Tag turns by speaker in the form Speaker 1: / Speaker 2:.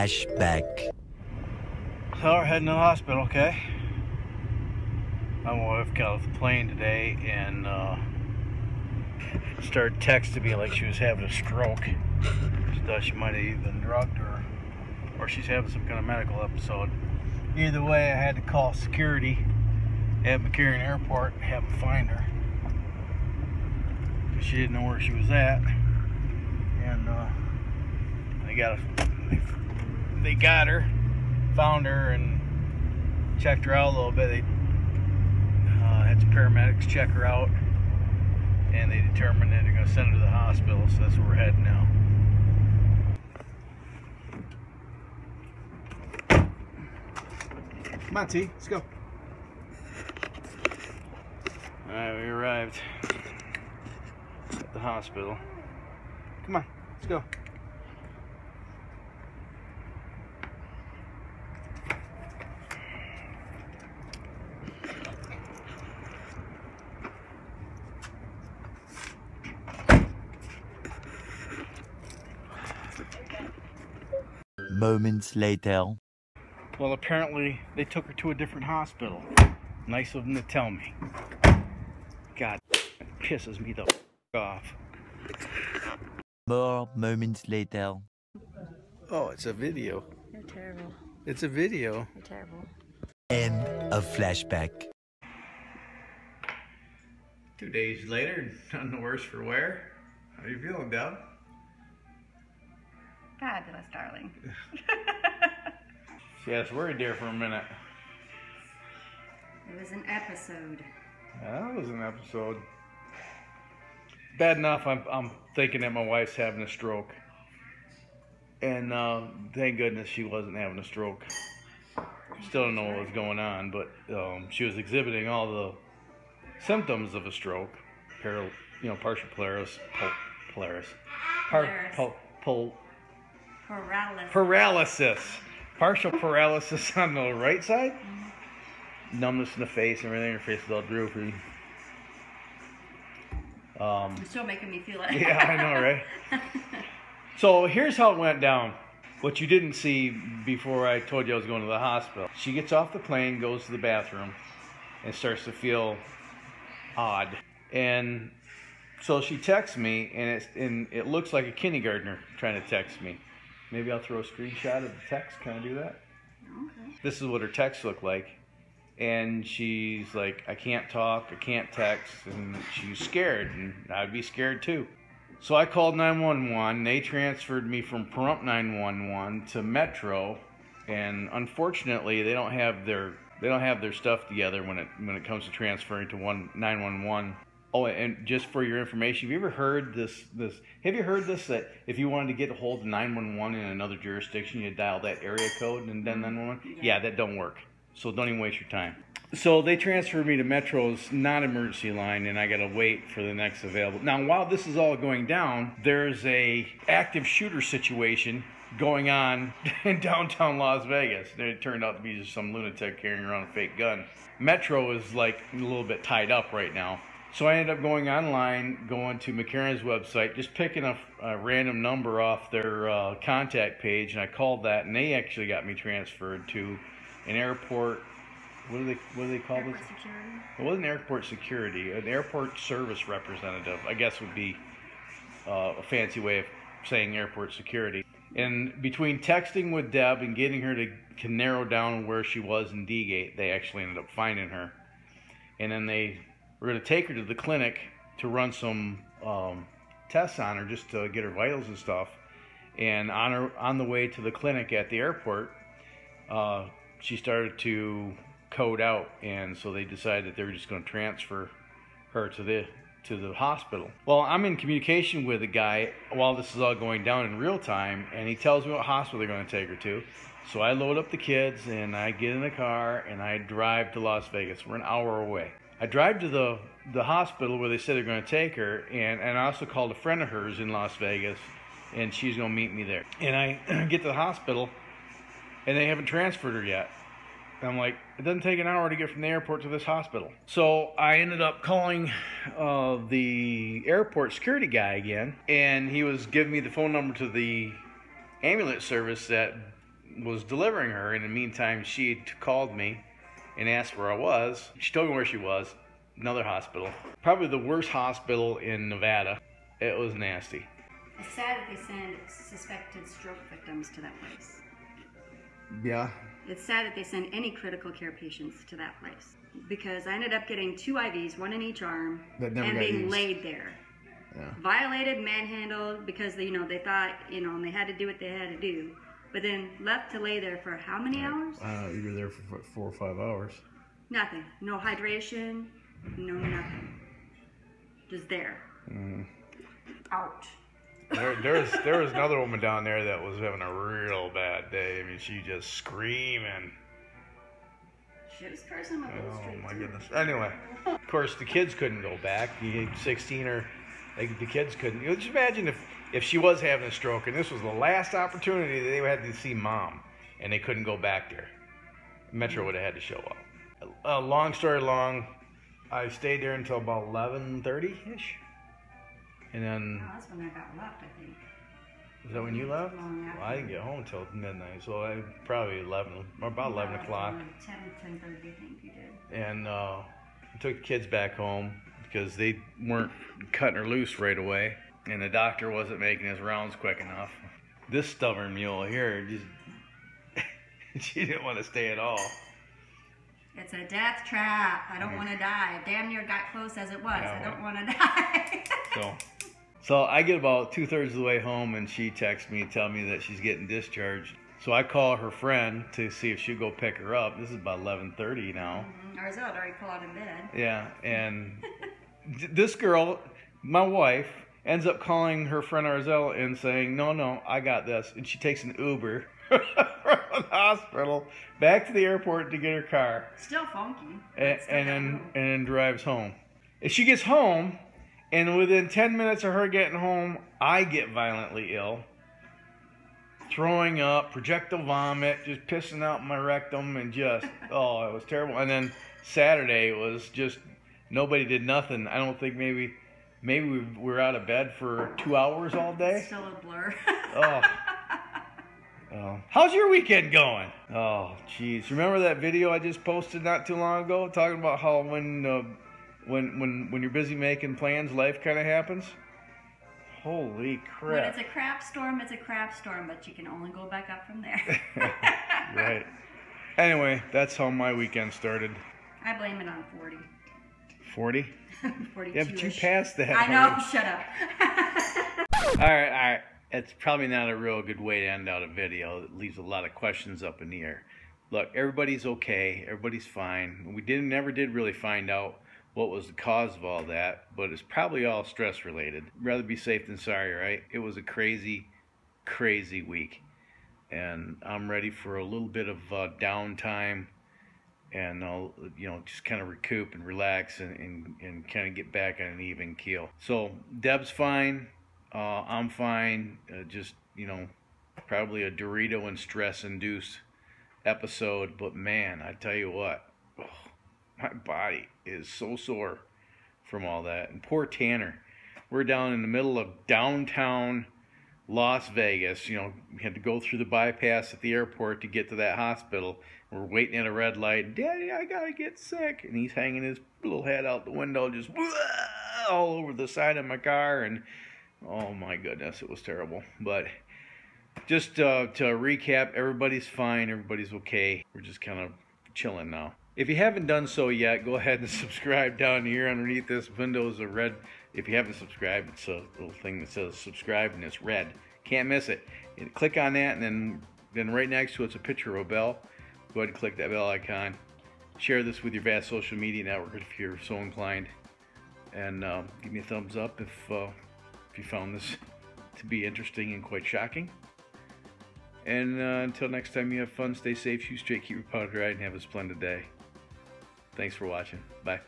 Speaker 1: Flashback.
Speaker 2: So we're heading to the hospital, okay? My wife got off the plane today and started texting me like she was having a stroke. She thought she might have even drugged or she's having some kind of medical episode. Either way, I had to call security at McCarran Airport and have them find her. Because she didn't know where she was at. And they got her, found her, and checked her out a little bit. They had some paramedics check her out, and they determined that they're going to send her to the hospital, so that's where we're heading now. Come on, T, let's go. Alright, we arrived at the hospital. Come on, let's go.
Speaker 1: Moments later.
Speaker 2: Well, apparently they took her to a different hospital. Nice of them to tell me. God, it pisses me the off.
Speaker 1: More moments later.
Speaker 2: Oh, it's a video.
Speaker 3: You're terrible.
Speaker 2: It's a video.
Speaker 3: You're terrible.
Speaker 1: End of flashback.
Speaker 2: 2 days later, none the worse for wear. How are you feeling, Deb?
Speaker 3: Fabulous, darling.
Speaker 2: She has worried there for a minute.
Speaker 3: It was an episode.
Speaker 2: That was an episode. Bad enough, I'm thinking that my wife's having a stroke. And thank goodness she wasn't having a stroke. Still don't know what was going on, but she was exhibiting all the symptoms of a stroke. Partial paralysis. Partial paralysis on the right side. Numbness in the face and everything. Her face is all droopy.
Speaker 3: You're still making me feel it.
Speaker 2: Yeah, I know, right? So here's how it went down. What you didn't see before I told you I was going to the hospital. She gets off the plane, goes to the bathroom, and starts to feel odd. And so she texts me, and it looks like a kindergartner trying to text me. Maybe I'll throw a screenshot of the text. Can I do that?
Speaker 3: Okay.
Speaker 2: This is what her text looked like. And she's like, I can't talk, I can't text, and she's scared, and I'd be scared too. So I called 911. They transferred me from Pahrump 911 to Metro, and unfortunately, they don't have their stuff together when it comes to transferring to 911. Oh, and just for your information, have you ever heard this? Have you heard this, that if you wanted to get a hold of 911 in another jurisdiction, you dial that area code and then 911? Yeah, that don't work. So don't even waste your time. So they transferred me to Metro's non-emergency line, and I got to wait for the next available. Now, while this is all going down, there's a active shooter situation going on in downtown Las Vegas. It turned out to be just some lunatic carrying around a fake gun. Metro is like a little bit tied up right now. So I ended up going online, going to McCarran's website, just picking a random number off their contact page, and I called that, and they actually got me transferred to an airport. What do they call this?
Speaker 3: Airport security?
Speaker 2: It wasn't airport security. An airport service representative, I guess, would be a fancy way of saying airport security. And between texting with Deb and getting her to narrow down where she was in D-Gate, they actually ended up finding her. And then they were going to take her to the clinic to run some tests on her, just to get her vitals and stuff. And on the way to the clinic at the airport, she started to code out, and so they decided that they were just going to transfer her to the hospital. Well, I'm in communication with a guy while this is all going down in real time, and he tells me what hospital they're going to take her to. So I load up the kids, and I get in the car, and I drive to Las Vegas. We're an hour away. I drive to the hospital where they said they're going to take her, and I also called a friend of hers in Las Vegas, and she's going to meet me there. And I get to the hospital, and they haven't transferred her yet. And I'm like, it doesn't take an hour to get from the airport to this hospital. So I ended up calling the airport security guy again, and he was giving me the phone number to the ambulance service that was delivering her. In the meantime, she called me and asked where I was. She told me where she was. Another hospital. Probably the worst hospital in Nevada. It was nasty.
Speaker 3: It's sad that they send suspected stroke victims to that place.
Speaker 2: Yeah.
Speaker 3: It's sad that they send any critical care patients to that place. Because I ended up getting 2 IVs, 1 in each arm,
Speaker 2: That never
Speaker 3: and
Speaker 2: got
Speaker 3: being
Speaker 2: used.
Speaker 3: laid there.
Speaker 2: Yeah.
Speaker 3: Violated, manhandled, because they thought, and they had to do what they had to do. But then left to lay there for how many hours?
Speaker 2: You were there for 4 or 5 hours.
Speaker 3: Nothing. No hydration, no nothing. Just there. Ouch.
Speaker 2: There was another woman down there that was having a real bad day. I mean, she just screaming.
Speaker 3: She was cursing my little
Speaker 2: Oh
Speaker 3: street.
Speaker 2: my goodness. Anyway, of course the kids couldn't go back. You 16 or like the kids couldn't. You just imagine if she was having a stroke and this was the last opportunity that they had to see mom, and they couldn't go back there. Metro would have had to show up. Long story long, I stayed there until about 11:30-ish. And then,
Speaker 3: Oh, that's when I got left, I think.
Speaker 2: is that when you left?
Speaker 3: Long after.
Speaker 2: Well, I didn't get home until midnight, so I probably about 11 o'clock.
Speaker 3: 10:30, I think you did.
Speaker 2: And I took the kids back home because they weren't cutting her loose right away, and the doctor wasn't making his rounds quick enough. This stubborn mule here, just she didn't want to stay at all.
Speaker 3: It's a death trap. I don't want to die. Damn near got close as it was.
Speaker 2: Yeah,
Speaker 3: I don't want to die.
Speaker 2: So I get about 2/3 of the way home, and she texts me, tell me that she's getting discharged. So I call her friend to see if she'd go pick her up. This is about 11:30 now.
Speaker 3: Arzel had already pulled out of bed.
Speaker 2: Yeah, and this girl, my wife, ends up calling her friend Arzel and saying, no, I got this. And she takes an Uber from the hospital back to the airport to get her car.
Speaker 3: Still funky.
Speaker 2: And then drives home. And she gets home, and within 10 minutes of her getting home, I get violently ill. Throwing up, projectile vomit, just pissing out my rectum, and just, oh, it was terrible. And then Saturday was just, nobody did nothing. I don't think maybe we were out of bed for 2 hours all day.
Speaker 3: Still a blur.
Speaker 2: Oh. How's your weekend going? Oh, jeez. Remember that video I just posted not too long ago talking about how when you're busy making plans, life kind of happens? Holy crap.
Speaker 3: When it's a crap storm, it's a crap storm, but you can only go back up from there.
Speaker 2: Right. Anyway, that's how my weekend started.
Speaker 3: I blame it on 40.
Speaker 2: 40?
Speaker 3: 42-ish.
Speaker 2: Yeah, but you passed that.
Speaker 3: I know,
Speaker 2: already.
Speaker 3: shut up.
Speaker 2: All right. It's probably not a real good way to end out a video. It leaves a lot of questions up in the air. Look, everybody's okay. Everybody's fine. We never did really find out what was the cause of all that, but it's probably all stress related. Rather be safe than sorry, right? It was a crazy, crazy week. And I'm ready for a little bit of downtime, and I'll, just kind of recoup and relax and kind of get back on an even keel. So Deb's fine. I'm fine. Just, probably a Dorito and stress-induced episode. But man, I tell you what, my body is so sore from all that. And poor Tanner. We're down in the middle of downtown Las Vegas. We had to go through the bypass at the airport to get to that hospital. We're waiting at a red light. Daddy, I gotta get sick. And he's hanging his little head out the window, just all over the side of my car. And oh my goodness, it was terrible. But just to recap, everybody's fine, everybody's okay. We're just kind of chilling now. If you haven't done so yet, go ahead and subscribe down here underneath this window is a red. If you haven't subscribed, it's a little thing that says subscribe and it's red. Can't miss it. And click on that, and then right next to it's a picture of a bell. Go ahead and click that bell icon. Share this with your vast social media network if you're so inclined. And give me a thumbs up if you found this to be interesting and quite shocking. And until next time, you have fun, stay safe, shoot straight, keep your powder dry, and have a splendid day. Thanks for watching. Bye.